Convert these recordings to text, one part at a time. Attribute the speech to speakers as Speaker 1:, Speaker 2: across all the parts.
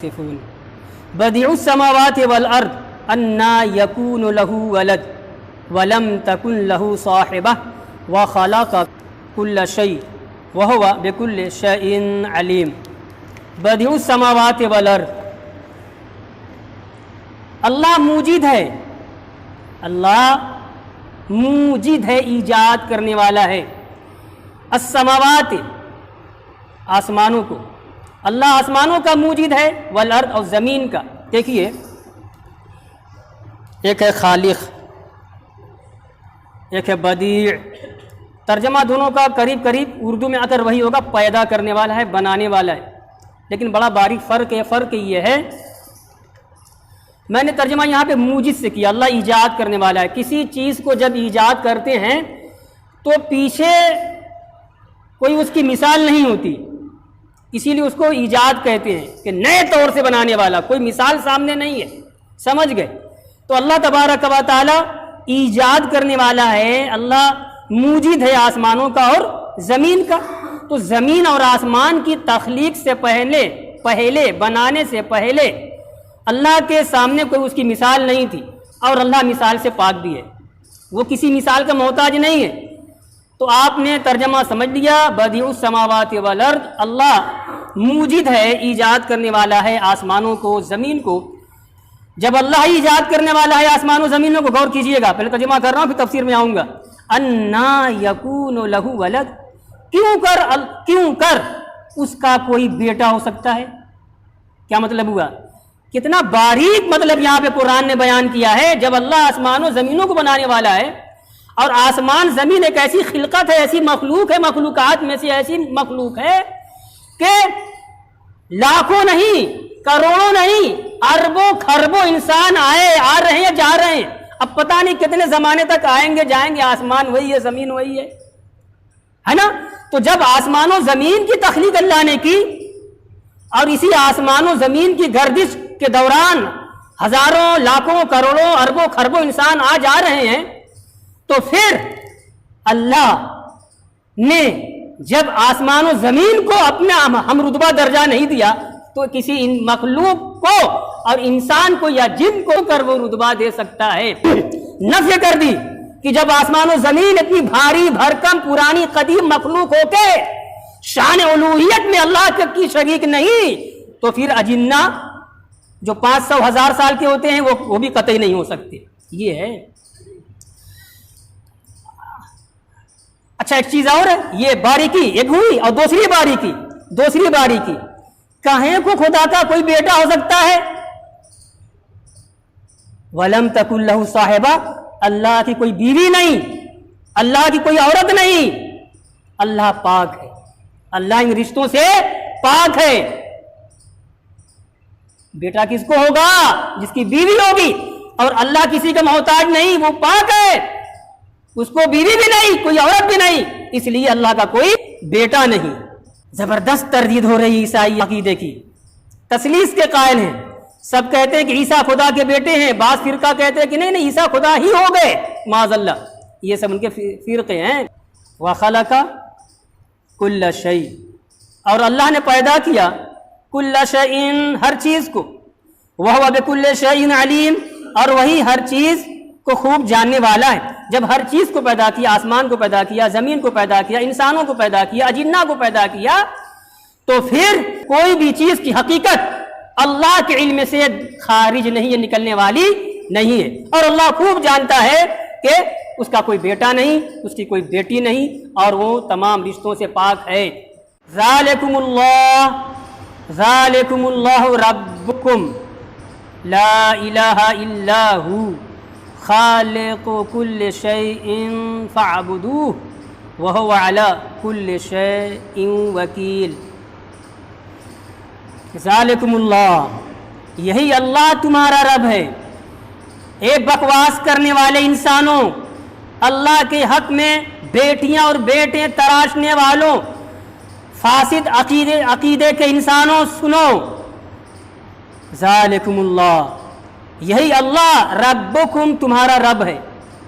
Speaker 1: يصفون بديع السماوات والأرض أنى يكون له ولد ولم تكن له صاحبة وخلق كل شيء وهو بكل شيء عليم بديع السماوات والأرض اللہ موجد ہے، اللہ موجد ہے، ایجاد کرنے والا ہے۔ السماوات آسمانوں کو، اللہ آسمانوں کا موجد ہے، والارض اور زمین کا۔ دیکھیے، ایک ہے خالق، ایک ہے بدیع۔ ترجمہ دونوں کا قریب قریب اردو میں اگر وہی ہوگا، پیدا کرنے والا ہے، بنانے والا ہے، لیکن بڑا باریک فرق ہے۔ فرق یہ ہے، میں نے ترجمہ یہاں پہ موجد سے کیا، اللہ ایجاد کرنے والا ہے۔ کسی چیز کو جب ایجاد کرتے ہیں تو پیچھے کوئی اس کی مثال نہیں ہوتی، اسی لیے اس کو ایجاد کہتے ہیں کہ نئے طور سے بنانے والا، کوئی مثال سامنے نہیں ہے، سمجھ گئے؟ تو اللہ تبارک و تعالی ایجاد کرنے والا ہے، اللہ موجد ہے آسمانوں کا اور زمین کا۔ تو زمین اور آسمان کی تخلیق سے پہلے بنانے سے پہلے اللہ کے سامنے کوئی اس کی مثال نہیں تھی، اور اللہ مثال سے پاک بھی ہے، وہ کسی مثال کا محتاج نہیں ہے۔ تو آپ نے ترجمہ سمجھ لیا، بدیع السماوات والارض، اللہ موجد ہے، ایجاد کرنے والا ہے آسمانوں کو، زمین کو۔ جب اللہ ایجاد کرنے والا ہے آسمان و زمینوں کو، غور کیجئے گا، پہلے ترجمہ کر رہا ہوں پھر تفسیر میں آؤں گا۔ انا یکون لہ ولد، کیوں کر اس کا کوئی بیٹا ہو سکتا ہے؟ کیا مطلب ہوا؟ کتنا باریک مطلب یہاں پہ قرآن نے بیان کیا ہے۔ جب اللہ آسمان و زمینوں کو بنانے والا ہے، اور آسمان زمین ایک ایسی خلقت ہے، ایسی مخلوق ہے، مخلوقات میں سے ایسی مخلوق ہے کہ لاکھوں نہیں، کروڑوں نہیں، اربوں خربوں انسان آ رہے ہیں، جا رہے ہیں، اب پتہ نہیں کتنے زمانے تک آئیں گے جائیں گے، آسمان وہی ہے، زمین وہی ہے نا؟ تو جب آسمان و زمین کی تخلیق اللہ نے کی، اور اسی آسمان و زمین کی گردش کے دوران ہزاروں، لاکھوں، کروڑوں، اربوں خربوں انسان آ جا رہے ہیں، تو پھر اللہ نے جب آسمان و زمین کو اپنا ہم رتبہ درجہ نہیں دیا، تو کسی مخلوق کو اور انسان کو یا جن کو کر وہ رتبہ دے سکتا ہے؟ نفی کر دی کہ جب آسمان و زمین اتنی بھاری بھرکم پرانی قدیم مخلوق ہو کے شان الوہیت میں اللہ کی شریک نہیں، تو پھر اجنہ جو 500,000 سال کے ہوتے ہیں وہ بھی قطعی نہیں ہو سکتے۔ یہ ہے۔ اچھا، ایک چیز اور ہے، یہ باریکی ایک ہوئی، اور دوسری باریکی کہیں کو خدا کا کوئی بیٹا ہو سکتا ہے؟ وَلَمْ تَكُنْ لَهُ صَاحِبَةٌ، اللہ کی کوئی بیوی نہیں، اللہ کی کوئی عورت نہیں، اللہ پاک ہے، اللہ ان رشتوں سے پاک ہے۔ بیٹا کس کو ہوگا؟ جس کی بیوی ہوگی، اور اللہ کسی کا محتاج نہیں، وہ پاک ہے، اس کو بیوی بھی نہیں، کوئی عورت بھی نہیں، اس لیے اللہ کا کوئی بیٹا نہیں۔ زبردست تردید ہو رہی عیسائی عقیدے کی، تثلیث کے قائل ہیں، سب کہتے ہیں کہ عیسیٰ خدا کے بیٹے ہیں، بعض فرقہ کہتے ہیں کہ نہیں عیسیٰ خدا ہی ہو گئے، معاذ اللہ، یہ سب ان کے فرقے ہیں۔ وَخَلَقَ كُلَّ شَيْءٍ، اور اللہ نے پیدا کیا کل شیء، ہر چیز کو، وَهُوَ بِكُلِّ شَيْءٍ عَلِيمٌ، اور وہی ہر چیز کو خوب جاننے والا ہے۔ جب ہر چیز کو پیدا کیا، آسمان کو پیدا کیا، زمین کو پیدا کیا، انسانوں کو پیدا کیا، اجنہ کو پیدا کیا، تو پھر کوئی بھی چیز کی حقیقت اللہ کے علم سے خارج نہیں ہے، نکلنے والی نہیں ہے، اور اللہ خوب جانتا ہے کہ اس کا کوئی بیٹا نہیں، اس کی کوئی بیٹی نہیں، اور وہ تمام رشتوں سے پاک ہے۔ ذالکم اللہ ربکم لا الہ الا ہو خالق کل شیء فاعبدوہ وہو علی کل شیء وکیل۔ ذالکم اللہ، یہی اللہ تمہارا رب ہے۔ اے بکواس کرنے والے انسانوں، اللہ کے حق میں بیٹیاں اور بیٹے تراشنے والوں، فاسد عقیدے کے انسانوں، سنو، ذالکم اللہ، یہی اللہ ربکم، تمہارا رب ہے،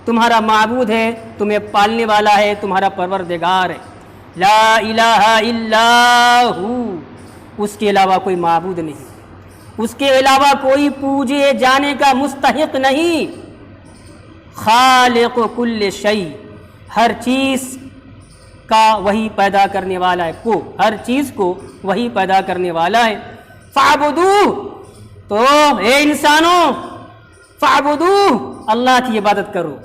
Speaker 1: تمہارا معبود ہے، تمہیں پالنے والا ہے، تمہارا پروردگار ہے۔ لا الہ الا ہو، اس کے علاوہ کوئی معبود نہیں۔ اس کے علاوہ کوئی پوجے جانے کا مستحق نہیں۔ خالق کل شیء، ہر چیز کا وہی پیدا کرنے والا ہے، ہر چیز کو وہی پیدا کرنے والا ہے۔ فاعبدوہ، تو اے انسانوں فاعبدوہ، اللہ کی عبادت کرو،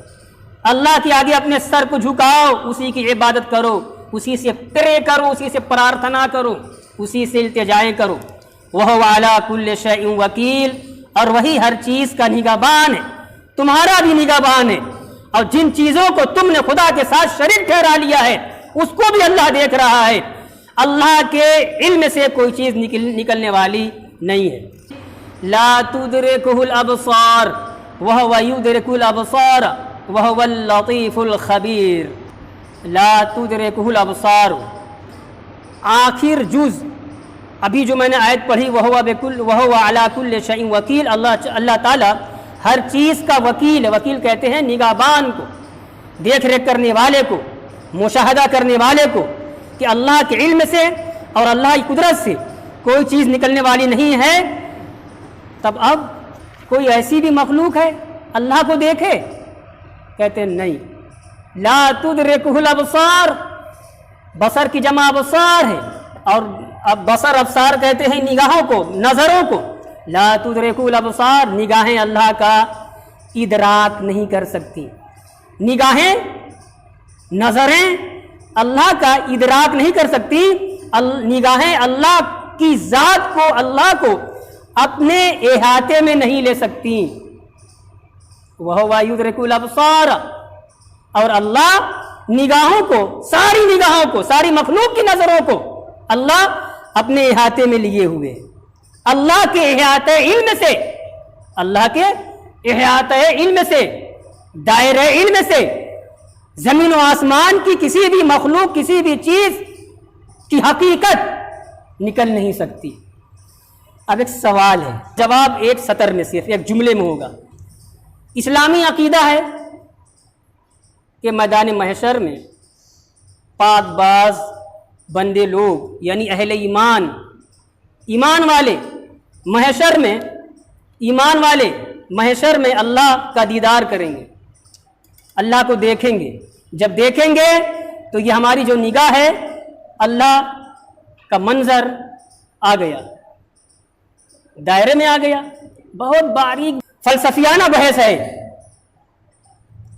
Speaker 1: اللہ کے آگے اپنے سر کو جھکاؤ، اسی کی عبادت کرو، اسی سے پرے کرو، اسی سے پرارتھنا کرو، اسی سے التجائیں کرو۔ وَهُوَ عَلَىٰ كُلِّ شَيْءٍ وَكِيلٌ، اور وہی ہر چیز کا نگہبان ہے، تمہارا بھی نگہبان ہے، اور جن چیزوں کو تم نے خدا کے ساتھ شریک ٹھہرا لیا ہے اس کو بھی اللہ دیکھ رہا ہے۔ اللہ کے علم سے کوئی چیز نکلنے والی نہیں ہے۔ لا تدرکہ الابصار وہو یدرک الابصار وہو اللطیف الخبیر۔ لا تدرکہ الابصار، آخر جز ابھی جو میں نے آیت پڑھی وہو علی کل شیء وکیل، اللہ تعالیٰ ہر چیز کا وکیل ہے۔ وکیل کہتے ہیں نگہبان کو، دیکھ ریکھ کرنے والے کو، مشاہدہ کرنے والے کو، کہ اللہ کے علم سے اور اللہ کی قدرت سے کوئی چیز نکلنے والی نہیں ہے۔ تب اب کوئی ایسی بھی مخلوق ہے اللہ کو دیکھے؟ کہتے ہیں نہیں۔ لا تدرکہ الابصار، بصر کی جمع ابصار ہے، اور اب بصر ابصار کہتے ہیں نگاہوں کو، نظروں کو۔ لا تدرکہ الابصار، نگاہیں اللہ کا ادراک نہیں کر سکتی، نگاہیں نظریں اللہ کا ادراک نہیں کر سکتی، نگاہیں اللہ کی ذات کو، اللہ کو اپنے احاطے میں نہیں لے سکتی۔ وَهُوَ يُدْرِكُ الْأَبْصَارَ، اور اللہ نگاہوں کو، ساری نگاہوں کو، ساری مخلوق کی نظروں کو اللہ اپنے احاطے میں لیے ہوئے۔ اللہ کے احاطے علم سے، اللہ کے احاطے علم سے، دائرہ علم سے زمین و آسمان کی کسی بھی مخلوق، کسی بھی چیز کی حقیقت نکل نہیں سکتی۔ اب ایک سوال ہے، جواب ایک سطر میں، صرف ایک جملے میں ہوگا۔ اسلامی عقیدہ ہے کہ میدان محشر میں پاک باز بندے لوگ، یعنی اہل ایمان، ایمان والے محشر میں، ایمان والے محشر میں اللہ کا دیدار کریں گے، اللہ کو دیکھیں گے۔ جب دیکھیں گے تو یہ ہماری جو نگاہ ہے، اللہ کا منظر آ گیا، دائرے میں آ گیا۔ بہت باریک فلسفیانہ بحث ہے،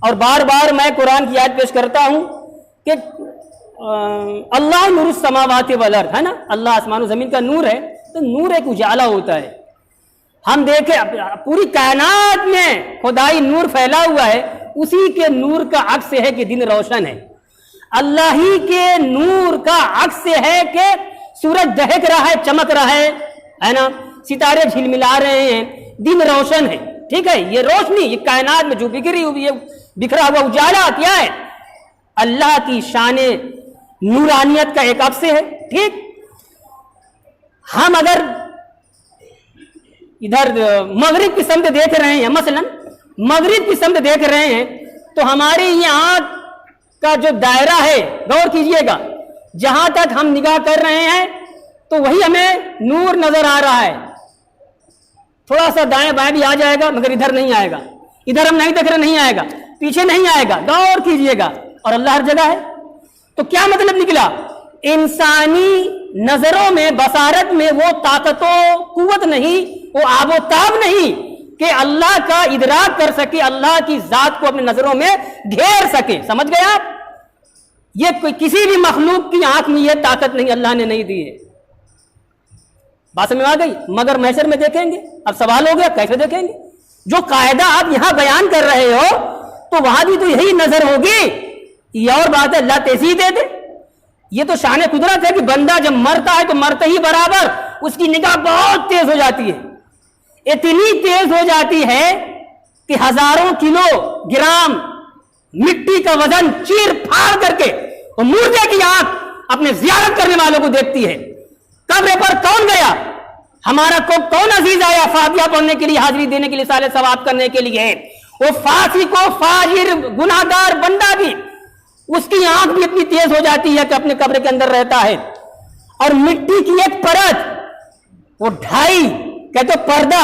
Speaker 1: اور بار بار میں قرآن کی آیت پیش کرتا ہوں کہ اللہ نور السماوات والارض، ہے نا، اللہ آسمان و زمین کا نور ہے، تو نور ایک اجالا ہوتا ہے۔ ہم دیکھیں پوری کائنات میں خدائی نور پھیلا ہوا ہے، اسی کے نور کا عکس ہے کہ دن روشن ہے۔ اللہ ہی کے نور کا عکس ہے کہ سورج دہک رہا ہے، چمک رہا ہے نا، ستارے جھلملا رہے ہیں، دن روشن ہے۔ ٹھیک ہے، یہ روشنی، یہ کائنات میں جو بکھری ہوئی ہے، بکھرا ہوا اجالا کیا ہے؟ اللہ کی شان نورانیت کا ایک عکس ہے۔ ٹھیک، ہم اگر ادھر مغرب کی سمت دیکھ رہے ہیں، مثلا مغرب کی سمت دیکھ رہے ہیں، تو ہماری یہ آنکھ کا جو دائرہ ہے، غور کیجئے گا، جہاں تک ہم نگاہ کر رہے ہیں تو وہی ہمیں نور نظر آ رہا ہے۔ تھوڑا سا دائیں بائیں بھی آ جائے گا مگر ادھر نہیں آئے گا، ادھر ہم نہیں دیکھ رہے، نہیں آئے گا، پیچھے نہیں آئے گا، غور کیجئے گا، اور اللہ ہر جگہ ہے۔ تو کیا مطلب نکلا؟ انسانی نظروں میں، بصارت میں وہ طاقت و قوت نہیں، وہ آب و تاب نہیں کہ اللہ کا ادراک کر سکے، اللہ کی ذات کو اپنی نظروں میں گھیر سکے۔ سمجھ گئے آپ؟ یہ کوئی کسی بھی مخلوق کی آنکھ میں یہ طاقت نہیں، اللہ نے نہیں دی ہے۔ بات سمجھ میں آ گئی؟ مگر محشر میں دیکھیں گے۔ اب سوال ہو گیا کیسے دیکھیں گے؟ جو قاعدہ آپ یہاں بیان کر رہے ہو تو وہاں بھی تو یہی نظر ہوگی۔ یہ اور بات ہے، اللہ تیزی دے دے، یہ تو شان قدرت ہے کہ بندہ جب مرتا ہے تو مرتے ہی برابر اس کی نگاہ بہت تیز ہو جاتی ہے، اتنی تیز ہو جاتی ہے کہ ہزاروں کلو گرام مٹی کا وزن چیر پھاڑ کر کے وہ مردے کی آنکھ اپنے زیارت کرنے والوں کو دیکھتی ہے۔ قبر پر کون گیا؟ ہمارا کون عزیز آیا فاتحہ پڑھنے کے لیے، حاضری دینے کے لیے، سال ثواب کرنے کے لیے؟ وہ فاسق و فاجر گناہگار بندہ بھی، اس کی آنکھ بھی اتنی تیز ہو جاتی ہے کہ اپنے قبر کے اندر رہتا ہے، اور مٹی کی ایک پرت وہ 2.5 کہ تو پردہ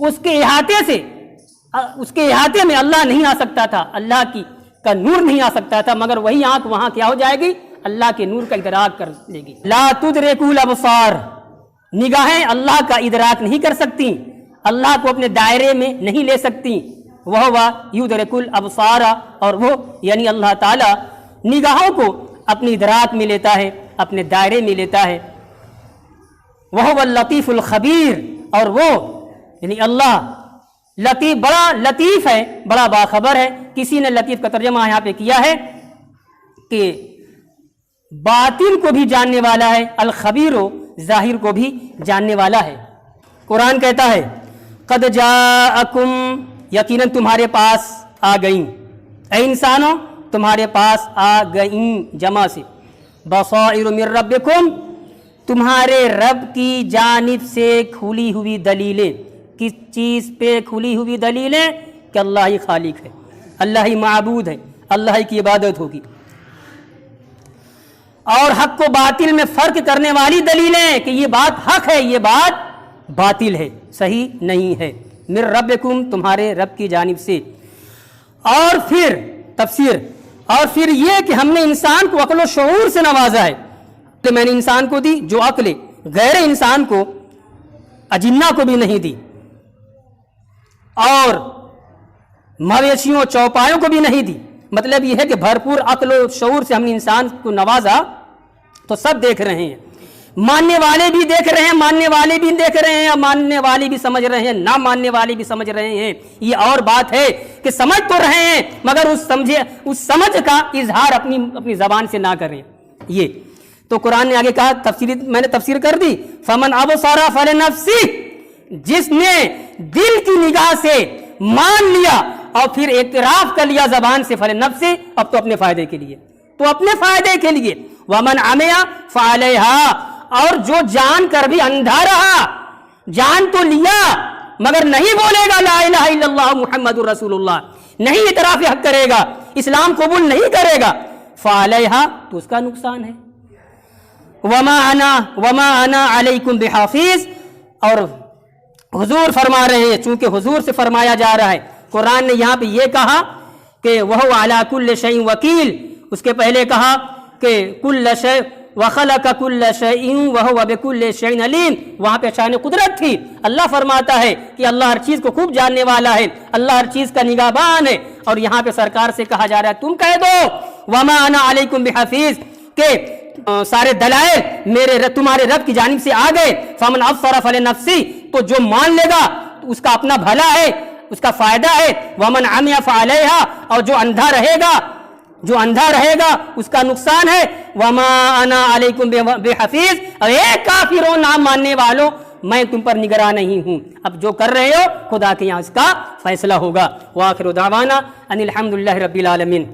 Speaker 1: اس کے احاطے میں اللہ نہیں آ سکتا تھا، اللہ کا نور نہیں آ سکتا تھا، مگر وہی آنکھ وہاں کیا ہو جائے گی؟ اللہ کے نور کا ادراک کر لے گی۔ لا تدرکوا الابصار، نگاہیں اللہ کا ادراک نہیں کر سکتی، اللہ کو اپنے دائرے میں نہیں لے سکتی۔ وہو یدرک الابصار، اور وہ یعنی اللہ تعالی نگاہوں کو اپنی ادراک میں لیتا ہے، اپنے دائرے میں لیتا ہے۔ وہو اللطیف الخبیر، اور وہ یعنی اللہ لطیف، بڑا لطیف ہے، بڑا باخبر ہے۔ کسی نے لطیف کا ترجمہ یہاں پہ کیا ہے کہ باطن کو بھی جاننے والا ہے، الخبیر ظاہر کو بھی جاننے والا ہے۔ قرآن کہتا ہے قد جاءکم، یقیناً تمہارے پاس آ گئیں، اے انسانوں تمہارے پاس آ گئیں جمع سے، بصائر من ربکم، تمہارے رب کی جانب سے کھلی ہوئی دلیلیں۔ کس چیز پہ کھلی ہوئی دلیلیں؟ کہ اللہ ہی خالق ہے، اللہ ہی معبود ہے، اللہ ہی کی عبادت ہوگی، اور حق کو باطل میں فرق کرنے والی دلیلیں کہ یہ بات حق ہے، یہ بات باطل ہے، صحیح نہیں ہے۔ من ربکم، تمہارے رب کی جانب سے۔ اور پھر تفسیر، اور پھر یہ کہ ہم نے انسان کو عقل و شعور سے نوازا ہے، کہ میں نے انسان کو دی جو عقل غیر انسان کو، اجنہ کو بھی نہیں دی، اور مویشیوں چوپایوں کو بھی نہیں دی۔ مطلب یہ ہے کہ بھرپور عقل و شعور سے ہم نے انسان کو نوازا، تو سب دیکھ رہے ہیں، ماننے والے بھی دیکھ رہے ہیں، ماننے والے بھی دیکھ رہے ہیں، ماننے والے بھی سمجھ رہے ہیں، نہ ماننے والے بھی سمجھ رہے ہیں۔ یہ اور بات ہے کہ سمجھ تو رہے ہیں مگر اس سمجھ کا اظہار اپنی زبان سے نہ کریں۔ یہ تو قرآن نے آگے کہا، میں نے تفسیر کر دی، فمن ابصر فلنفسہ، جس نے دل کی نگاہ سے مان لیا اور پھر اعتراف کر لیا زبان سے، فلنفسہ، اب تو اپنے فائدے کے لیے، تو اپنے فائدے کے لیے۔ ومن عمی فعلیہا، اور جو جان کر بھی اندھا رہا، جان تو لیا مگر نہیں بولے گا لا الہ الا اللہ محمد رسول اللہ، نہیں اعتراف حق کرے گا، اسلام قبول نہیں کرے گا، فعلیہا، تو اس کا نقصان ہے۔ وما انا علیکم بحافظ، اور حضور فرما رہے ہیں، چونکہ حضور سے فرمایا جا رہا ہے، قرآن نے یہاں پہ یہ کہا کہ وہو علی کل شیء وکیل، اس کے پہلے کہا کہ کل شیء وخلق کل شیء وہو بکل شیء علیم، وہاں پہ شان قدرت تھی۔ اللہ فرماتا ہے کہ اللہ ہر چیز کو خوب جاننے والا ہے، اللہ ہر چیز کا نگہبان ہے، اور یہاں پہ سرکار سے کہا جا رہا ہے تم کہہ دو وما انا علیکم بحفیظ، کہ سارے دلائل تمہارے رب کی جانب سے آ گئے۔ فمن ابصر فلنفسہ، تو جو مان لے گا اس کا اپنا بھلا ہے، اس کا فائدہ ہے۔ ومن عمی فعلیہا، اور جو اندھا رہے گا اس کا نقصان ہے۔ وما انا علیکم بحفیظ، اور اے کافروں نہ ماننے والوں، میں تم پر نگراں نہیں ہوں، اب جو کر رہے ہو خدا کے یہاں اس کا فیصلہ ہوگا۔ وآخر دعوانا ان الحمد للہ رب العالمین۔